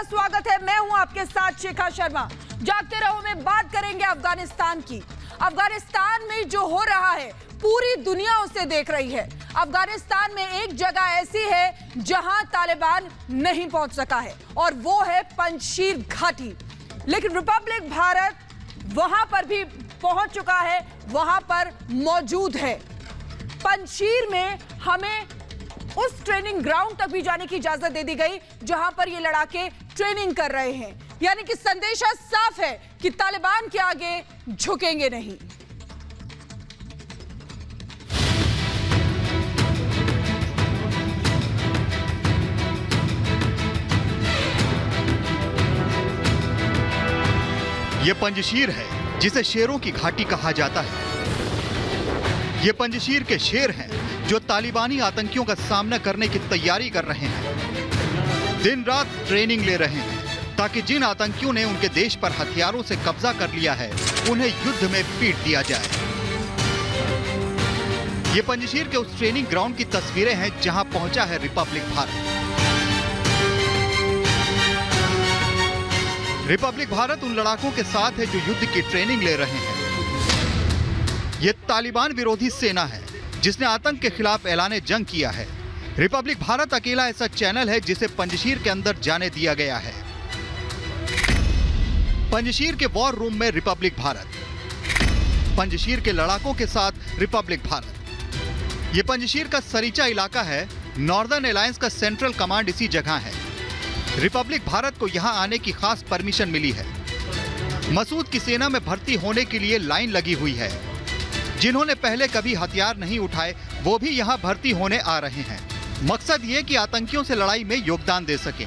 स्वागत है। मैं हूं आपके साथ शिखा शर्मा। जागते रहो में बात करेंगे अफगानिस्तान की। अफगानिस्तान में जो हो रहा है पूरी दुनिया उसे देख रही है। अफगानिस्तान में एक जगह ऐसी है जहां तालिबान नहीं पहुंच सका है और वो है पंजशीर घाटी, लेकिन रिपब्लिक भारत वहां पर भी पहुंच चुका है, वहां पर मौजूद है। पंजशीर में हमें उस ट्रेनिंग ग्राउंड तक भी जाने की इजाजत दे दी गई जहां पर ये लड़ाके ट्रेनिंग कर रहे हैं। यानी कि संदेशा साफ है कि तालिबान के आगे झुकेंगे नहीं। ये पंजशीर है जिसे शेरों की घाटी कहा जाता है। ये पंजशीर के शेर हैं जो तालिबानी आतंकियों का सामना करने की तैयारी कर रहे हैं। दिन रात ट्रेनिंग ले रहे हैं ताकि जिन आतंकियों ने उनके देश पर हथियारों से कब्जा कर लिया है उन्हें युद्ध में पीट दिया जाए। ये पंजशीर के उस ट्रेनिंग ग्राउंड की तस्वीरें हैं जहां पहुंचा है रिपब्लिक भारत। रिपब्लिक भारत उन लड़ाकों के साथ है जो युद्ध की ट्रेनिंग ले रहे हैं। यह तालिबान विरोधी सेना है जिसने आतंक के खिलाफ ऐलान जंग किया है। रिपब्लिक भारत अकेला ऐसा चैनल है जिसे पंजशीर के अंदर जाने दिया गया है। पंजशीर के वॉर रूम में रिपब्लिक भारत, पंजशीर के लड़ाकों के साथ रिपब्लिक भारत। यह पंजशीर का सरीचा इलाका है। नॉर्दर्न अलायंस का सेंट्रल कमांड इसी जगह है। रिपब्लिक भारत को यहां आने की खास परमिशन मिली है। मसूद की सेना में भर्ती होने के लिए लाइन लगी हुई है। जिन्होंने पहले कभी हथियार नहीं उठाए वो भी यहां भर्ती होने आ रहे हैं। मकसद ये कि आतंकियों से लड़ाई में योगदान दे सकें।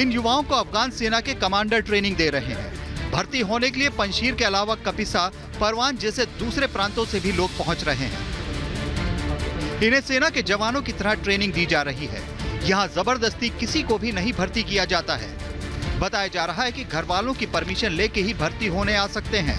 इन युवाओं को अफगान सेना के कमांडर ट्रेनिंग दे रहे हैं। भर्ती होने के लिए पंजशीर के अलावा कपिसा, परवान जैसे दूसरे प्रांतों से भी लोग पहुंच रहे हैं। इन्हें सेना के जवानों की तरह ट्रेनिंग दी जा रही है। यहाँ जबरदस्ती किसी को भी नहीं भर्ती किया जाता है। बताया जा रहा है कि घर वालों की परमिशन लेके ही भर्ती होने आ सकते हैं।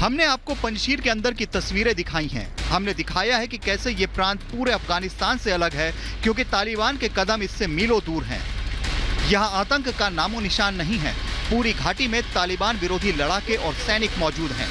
हमने आपको पंजशीर के अंदर की तस्वीरें दिखाई हैं। हमने दिखाया है कि कैसे ये प्रांत पूरे अफगानिस्तान से अलग है क्योंकि तालिबान के कदम इससे मीलों दूर हैं। यहाँ आतंक का नामो निशान नहीं है। पूरी घाटी में तालिबान विरोधी लड़ाके और सैनिक मौजूद हैं।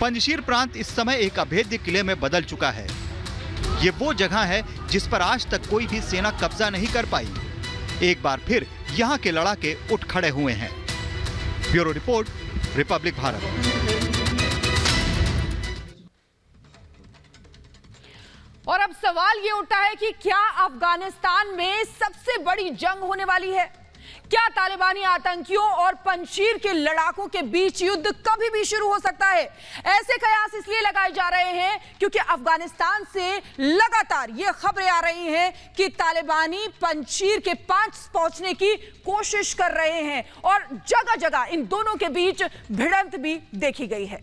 पंजशीर प्रांत इस समय एक अभेद्य किले में बदल चुका है। ये वो जगह है जिस पर आज तक कोई भी सेना कब्जा नहीं कर पाई। एक बार फिर यहाँ के लड़ाके उठ खड़े हुए हैं। Bureau report, Republic Bharat. और अब सवाल ये उठता है कि क्या अफगानिस्तान में सबसे बड़ी जंग होने वाली है? क्या तालिबानी आतंकियों और पंजशीर के लड़ाकों के बीच युद्ध कभी भी शुरू हो सकता है? ऐसे कयास इसलिए लगाए जा रहे हैं क्योंकि अफगानिस्तान से लगातार ये खबरें आ रही हैं कि तालिबानी पंजशीर के पास पहुंचने की कोशिश कर रहे हैं और जगह जगह इन दोनों के बीच भिड़ंत भी देखी गई है।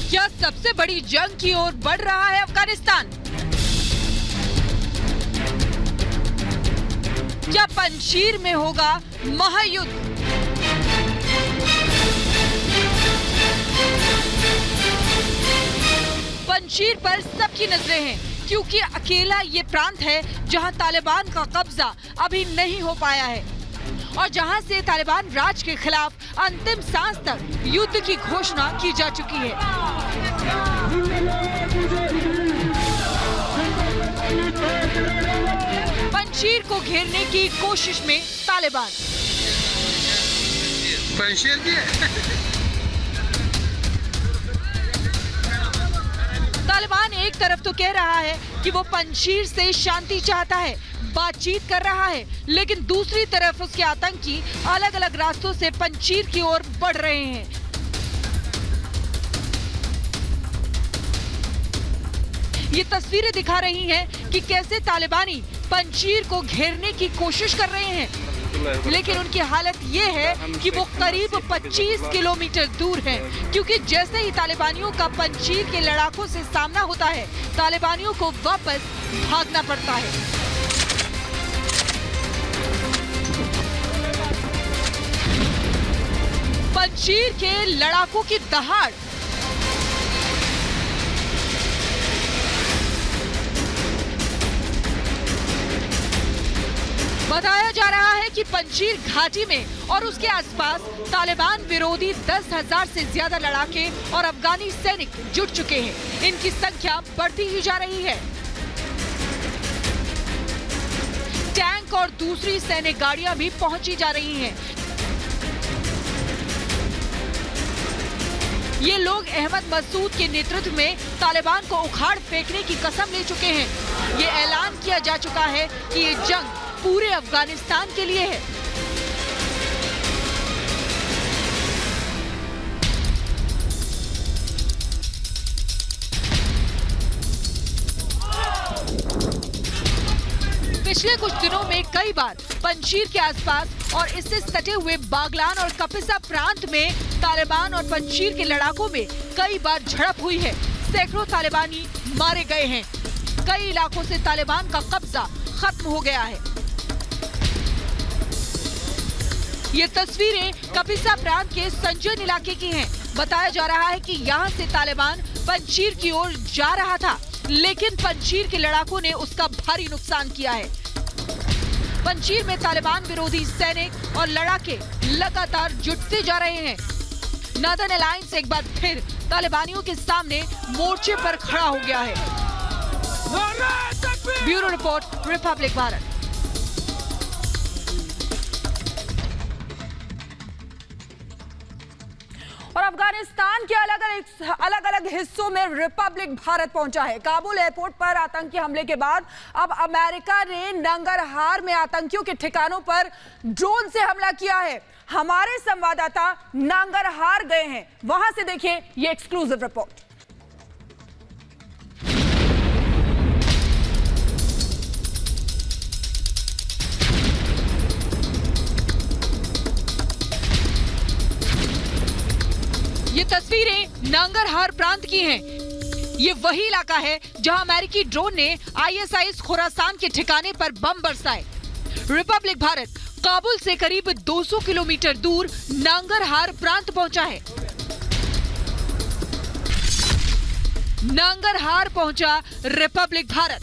क्या सबसे बड़ी जंग की ओर बढ़ रहा है अफगानिस्तान? क्या पंजशीर में होगा महायुद्ध? पंजशीर पर सबकी नजरें हैं क्योंकि अकेला ये प्रांत है जहां तालिबान का कब्जा अभी नहीं हो पाया है और जहां से तालिबान राज के खिलाफ अंतिम सांस तक युद्ध की घोषणा की जा चुकी है। पंजशीर को घेरने की कोशिश में तालिबान। तालिबान एक तरफ तो कह रहा है कि वो पंजशीर से शांति चाहता है, बातचीत कर रहा है, लेकिन दूसरी तरफ उसके आतंकी अलग अलग रास्तों से पंजशीर की ओर बढ़ रहे हैं। ये तस्वीरें दिखा रही हैं कि कैसे तालिबानी पंजशीर को घेरने की कोशिश कर रहे हैं, लेकिन उनकी हालत ये है कि वो करीब 25 किलोमीटर दूर हैं, क्योंकि जैसे ही तालिबानियों का पंजशीर के लड़ाकों से सामना होता है, तालिबानियों को वापस भागना पड़ता है। पंजशीर के लड़ाकों की दहाड़ बताया जा रहा है कि पंजशीर घाटी में और उसके आसपास तालिबान विरोधी 10,000 से ज्यादा लड़ाके और अफगानी सैनिक जुट चुके हैं। इनकी संख्या बढ़ती ही जा रही है। टैंक और दूसरी सैन्य गाड़ियां भी पहुंची जा रही हैं। ये लोग अहमद मसूद के नेतृत्व में तालिबान को उखाड़ फेंकने की कसम ले चुके हैं। ये ऐलान किया जा चुका है कि ये जंग पूरे अफगानिस्तान के लिए है। पिछले कुछ दिनों में कई बार पंजशीर के आसपास और इससे सटे हुए बागलान और कपिसा प्रांत में तालिबान और पंजशीर के लड़ाकों में कई बार झड़प हुई है। सैकड़ों तालिबानी मारे गए हैं। कई इलाकों से तालिबान का कब्जा खत्म हो गया है। ये तस्वीरें कपिसा प्रांत के संजन इलाके की हैं। बताया जा रहा है कि यहाँ से तालिबान पंजशीर की ओर जा रहा था, लेकिन पंजशीर के लड़ाकों ने उसका भारी नुकसान किया है। पंजशीर में तालिबान विरोधी सैनिक और लड़ाके लगातार जुटते जा रहे हैं। नॉर्दर्न अलायंस एक बार फिर तालिबानियों के सामने मोर्चे पर खड़ा हो गया है। Bureau report, Republic Bharat. और अफगानिस्तान के अलग अलग हिस्सों में रिपब्लिक भारत पहुंचा है। काबुल एयरपोर्ट पर आतंकी हमले के बाद अब अमेरिका ने नंगरहार में आतंकियों के ठिकानों पर ड्रोन से हमला किया है। हमारे संवाददाता नंगरहार गए हैं, वहां से देखिए ये एक्सक्लूसिव रिपोर्ट। ये तस्वीरें नंगरहार प्रांत की हैं। ये वही इलाका है जहां अमेरिकी ड्रोन ने ISIS खुरासान के ठिकाने पर बम बरसाए। रिपब्लिक भारत काबुल से करीब 200 किलोमीटर दूर नंगरहार प्रांत पहुंचा है। नंगरहार पहुंचा रिपब्लिक भारत।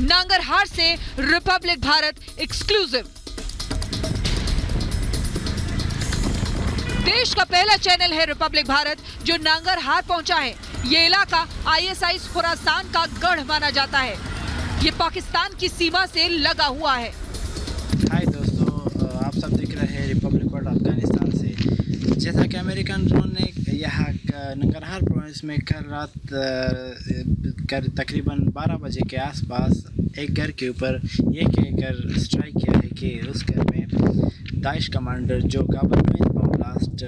नांगरहार से रिपब्लिक भारत एक्सक्लूसिव। देश का पहला चैनल है रिपब्लिक भारत जो नांगरहार पहुंचा है। ये इलाका ISIS खुरासान का गढ़ माना जाता है। ये पाकिस्तान की सीमा से लगा हुआ है। हाय दोस्तों, आप सब देख रहे हैं रिपब्लिक भारत अफगानिस्तान से। जैसा कि अमेरिकन ड्रोन ने यहाँ नंगरहार प्रोविंस में कल रात तकरीबन 12 बजे के आसपास एक घर के ऊपर ये कहकर स्ट्राइक किया है कि उस घर में दाइश कमांडर जो काबुल में बम ब्लास्ट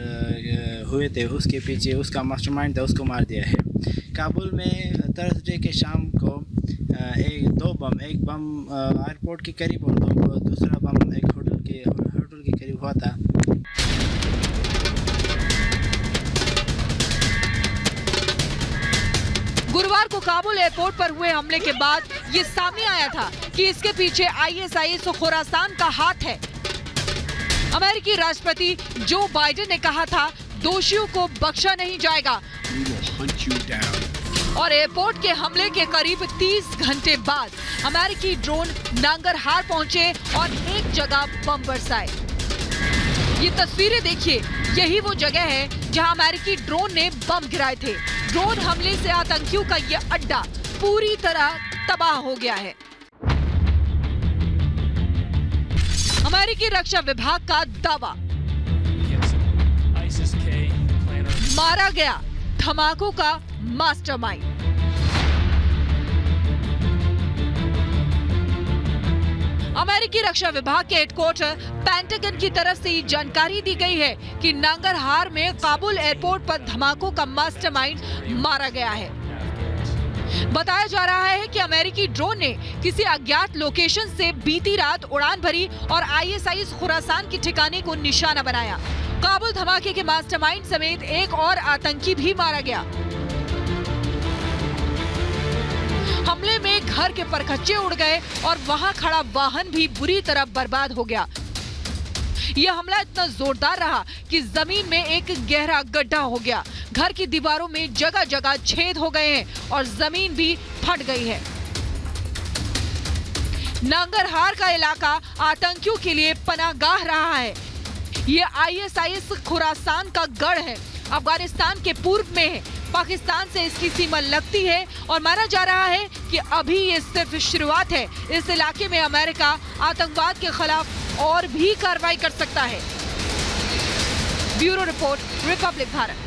हुए थे उसके पीछे उसका मास्टरमाइंड था, उसको मार दिया है। काबुल में थर्सडे के शाम को एक बम एयरपोर्ट के करीब और दूसरा बम एक होटल के करीब हुआ था। गुरुवार को काबुल एयरपोर्ट पर हुए हमले के बाद ये सामने आया था कि इसके पीछे ISIS खुरासान का हाथ है। अमेरिकी राष्ट्रपति जो बाइडेन ने कहा था दोषियों को बख्शा नहीं जाएगा और एयरपोर्ट के हमले के करीब 30 घंटे बाद अमेरिकी ड्रोन नांगरहार पहुंचे और एक जगह बम बरसाए। ये तस्वीरें देखिए, यही वो जगह है जहां अमेरिकी ड्रोन ने बम गिराए थे। ड्रोन हमले से आतंकियों का ये अड्डा पूरी तरह तबाह हो गया है। अमेरिकी रक्षा विभाग का दावा, मारा गया धमाकों का मास्टरमाइंड। अमेरिकी रक्षा विभाग के हेडक्वार्टर पेंटागन की तरफ से ये जानकारी दी गई है कि नांगरहार में काबुल एयरपोर्ट पर धमाकों का मास्टरमाइंड मारा गया है। बताया जा रहा है कि अमेरिकी ड्रोन ने किसी अज्ञात लोकेशन से बीती रात उड़ान भरी और ISIS खुरासान के ठिकाने को निशाना बनाया। काबुल धमाके के मास्टरमाइंड समेत एक और आतंकी भी मारा गया। हमले में घर के परखच्चे उड़ गए और वहां खड़ा वाहन भी बुरी तरह बर्बाद हो गया। यह हमला इतना जोरदार रहा कि जमीन में एक गहरा गड्ढा हो गया। घर की दीवारों में जगह जगह छेद हो गए हैं और जमीन भी फट गई है। नांगरहार का इलाका आतंकियों के लिए पनाहगाह रहा है। ये ISIS खुरासान का गढ़ है, अफगानिस्तान के पूर्व में है। पाकिस्तान से इसकी सीमा लगती है और माना जा रहा है कि अभी ये सिर्फ शुरुआत है। इस इलाके में अमेरिका आतंकवाद के खिलाफ और भी कार्रवाई कर सकता है। Bureau report, Republic Bharat.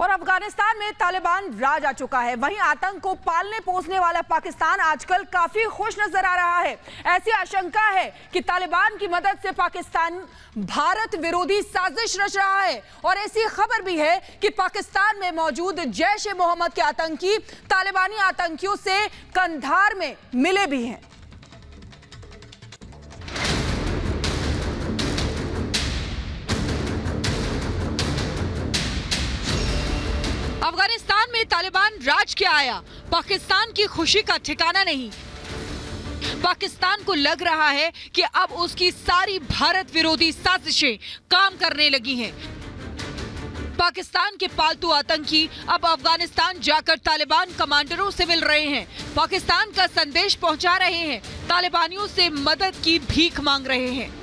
और अफगानिस्तान में तालिबान राज आ चुका है। वहीं आतंक को पालने पोसने वाला पाकिस्तान आजकल काफी खुश नजर आ रहा है। ऐसी आशंका है कि तालिबान की मदद से पाकिस्तान भारत विरोधी साजिश रच रहा है। और ऐसी खबर भी है कि पाकिस्तान में मौजूद जैश-ए-मोहम्मद के आतंकी तालिबानी आतंकियों से कंधार में मिले भी हैं। अफगानिस्तान में तालिबान राज क्या आया, पाकिस्तान की खुशी का ठिकाना नहीं। पाकिस्तान को लग रहा है कि अब उसकी सारी भारत विरोधी साजिशें काम करने लगी हैं। पाकिस्तान के पालतू आतंकी अब अफगानिस्तान जाकर तालिबान कमांडरों से मिल रहे हैं, पाकिस्तान का संदेश पहुंचा रहे हैं, तालिबानियों से मदद की भीख मांग रहे हैं।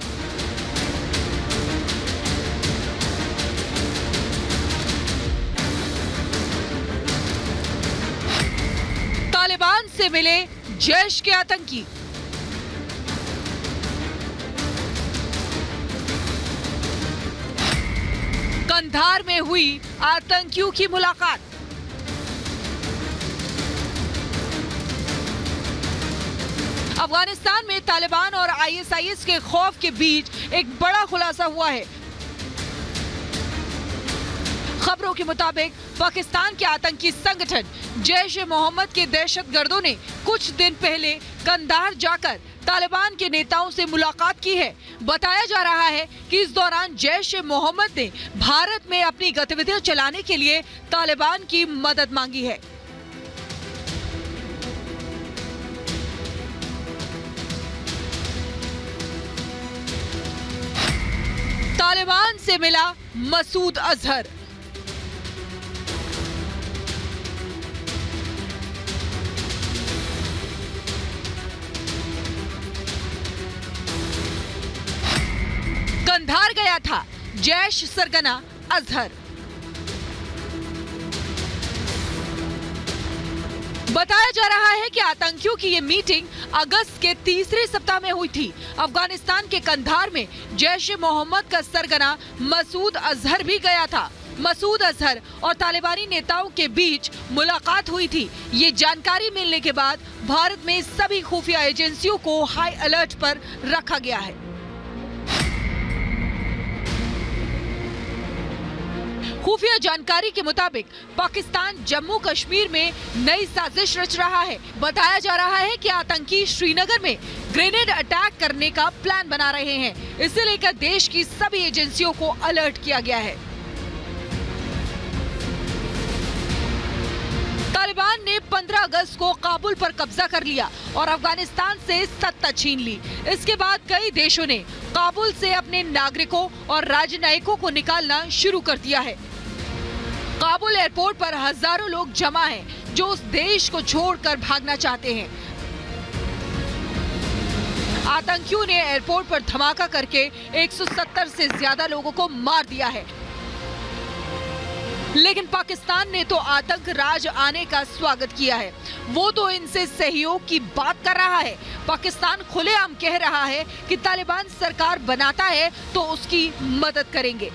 तालिबान से मिले जैश के आतंकी। कंधार में हुई आतंकियों की मुलाकात। अफगानिस्तान में तालिबान और ISIS के खौफ के बीच एक बड़ा खुलासा हुआ है। खबरों के मुताबिक पाकिस्तान के आतंकी संगठन जैश-ए-मोहम्मद के दहशतगर्दों ने कुछ दिन पहले कंधार जाकर तालिबान के नेताओं से मुलाकात की है। बताया जा रहा है कि इस दौरान जैश-ए-मोहम्मद ने भारत में अपनी गतिविधियां चलाने के लिए तालिबान की मदद मांगी है। तालिबान से मिला मसूद अजहर। कंधार गया था जैश सरगना अजहर। बताया जा रहा है कि आतंकियों की ये मीटिंग अगस्त के तीसरे सप्ताह में हुई थी। अफगानिस्तान के कंधार में जैश ए मोहम्मद का सरगना मसूद अजहर भी गया था। मसूद अजहर और तालिबानी नेताओं के बीच मुलाकात हुई थी। ये जानकारी मिलने के बाद भारत में सभी खुफिया एजेंसियों को हाई अलर्ट पर रखा गया है। खुफिया जानकारी के मुताबिक पाकिस्तान जम्मू कश्मीर में नई साजिश रच रहा है। बताया जा रहा है कि आतंकी श्रीनगर में ग्रेनेड अटैक करने का प्लान बना रहे हैं। इसे लेकर देश की सभी एजेंसियों को अलर्ट किया गया है। तालिबान ने 15 अगस्त को काबुल पर कब्जा कर लिया और अफगानिस्तान से सत्ता छीन ली। इसके बाद कई देशों ने काबुल से अपने नागरिकों और राजनयिकों को निकालना शुरू कर दिया है। काबुल एयरपोर्ट पर हजारों लोग जमा हैं जो उस देश को छोड़कर भागना चाहते हैं। आतंकियों ने एयरपोर्ट पर धमाका करके 170 से ज्यादा लोगों को मार दिया है। लेकिन पाकिस्तान ने तो आतंक राज आने का स्वागत किया है। वो तो इनसे सहयोग की बात कर रहा है। पाकिस्तान खुलेआम कह रहा है कि तालिबान सरकार बनाता है तो उसकी मदद करेंगे।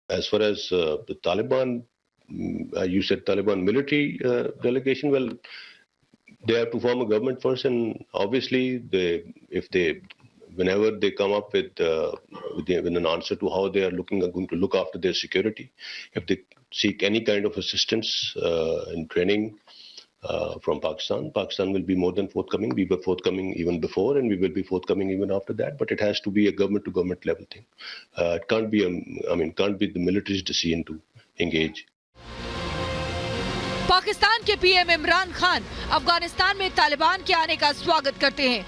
As far as the Taliban, you said Taliban military delegation. Well, they have to form a government first, and obviously, whenever they come up with an answer to how they are going to look after their security, if they seek any kind of assistance in training from Pakistan will be more than forthcoming. We were forthcoming even before, and we will be forthcoming even after that. But it has to be a government-to-government level thing. It can't be can't be the military's decision to engage. Pakistan के PM Imran Khan Afghanistan में तालिबान के आने का स्वागत करते हैं।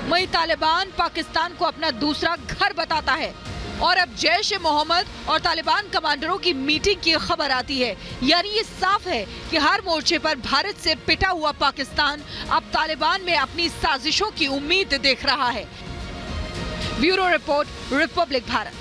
वहीं तालिबान पाकिस्तान को अपना दूसरा घर बताता है और अब जैश ए मोहम्मद और तालिबान कमांडरों की मीटिंग की खबर आती है। यानी ये साफ है कि हर मोर्चे पर भारत से पिटा हुआ पाकिस्तान अब तालिबान में अपनी साजिशों की उम्मीद देख रहा है। Bureau report, Republic Bharat.